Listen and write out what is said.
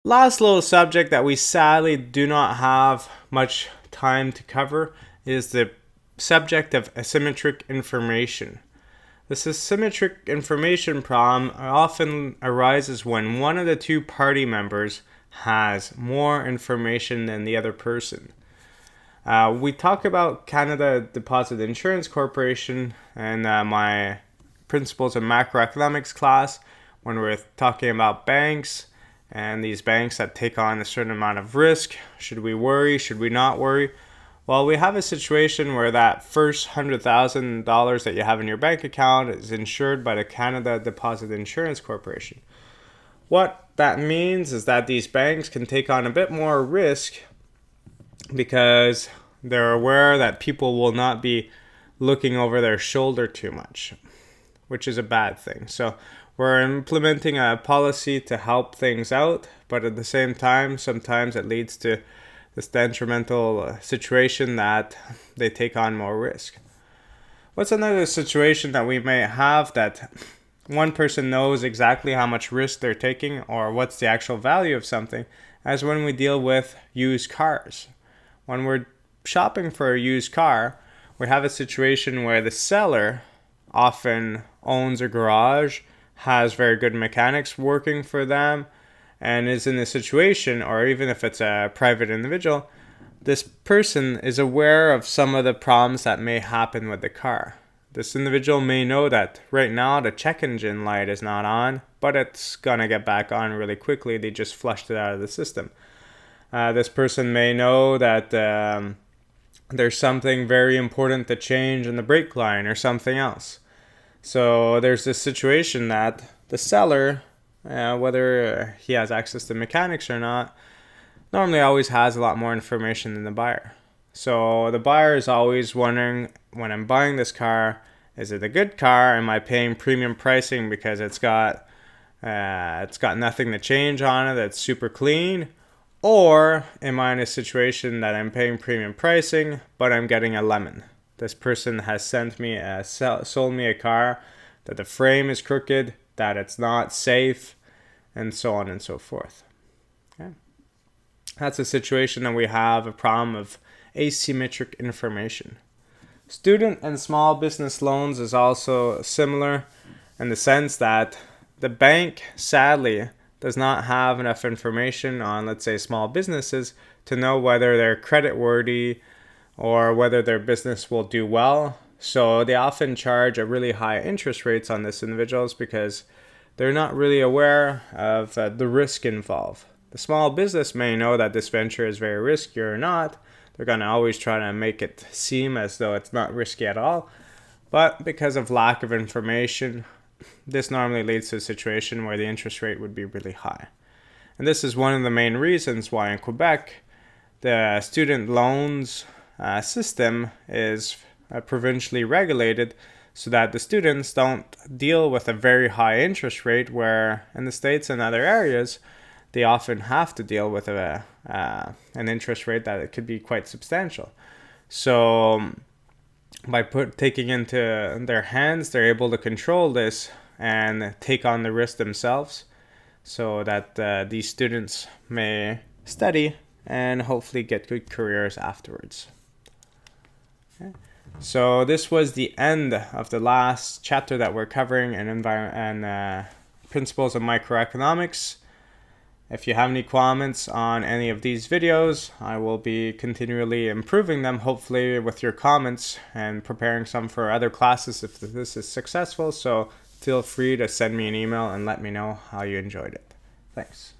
Last little subject that we sadly do not have much time to cover is the subject of asymmetric information. This asymmetric information problem often arises when one of the two party members has more information than the other person. We talk about Canada Deposit Insurance Corporation and my principles of macroeconomics class when we're talking about banks and these banks that take on a certain amount of risk. Should we worry? Should we not worry? Well, we have a situation where that first $100,000 that you have in your bank account is insured by the Canada Deposit Insurance Corporation. What that means is that these banks can take on a bit more risk because they're aware that people will not be looking over their shoulder too much, which is a bad thing. So we're implementing a policy to help things out, but at the same time, sometimes it leads to this detrimental situation that they take on more risk. What's another situation that we may have that one person knows exactly how much risk they're taking or what's the actual value of something, as when we deal with used cars. When we're shopping for a used car, we have a situation where the seller often owns a garage, has very good mechanics working for them, and is in a situation, or even if it's a private individual, this person is aware of some of the problems that may happen with the car. This individual may know that right now the check engine light is not on, but it's gonna get back on really quickly. They just flushed it out of the system. This person may know that there's something very important to change in the brake line or something else. So there's this situation that the seller, whether he has access to mechanics or not, normally always has a lot more information than the buyer. So the buyer is always wondering, when I'm buying this car, is it a good car? Am I paying premium pricing because it's got nothing to change on it, that's super clean? Or am I in a situation that I'm paying premium pricing, but I'm getting a lemon? This person has sold me a car that the frame is crooked, that it's not safe, and so on and so forth. Okay. That's a situation that we have a problem of asymmetric information. Student and small business loans is also similar in the sense that the bank, sadly, does not have enough information on, let's say, small businesses to know whether they're creditworthy or whether their business will do well. So they often charge a really high interest rates on these individuals because they're not really aware of the risk involved. The small business may know that this venture is very risky or not. They're going to always try to make it seem as though it's not risky at all. But because of lack of information, this normally leads to a situation where the interest rate would be really high. And this is one of the main reasons why in Quebec, the student loans system is provincially regulated so that the students don't deal with a very high interest rate, where in the States and other areas, they often have to deal with an interest rate that it could be quite substantial. So by taking into their hands, they're able to control this and take on the risk themselves so that these students may study and hopefully get good careers afterwards. Okay. So this was the end of the last chapter that we're covering in principles of microeconomics. If you have any comments on any of these videos, I will be continually improving them, hopefully with your comments, and preparing some for other classes if this is successful. So feel free to send me an email and let me know how you enjoyed it. Thanks.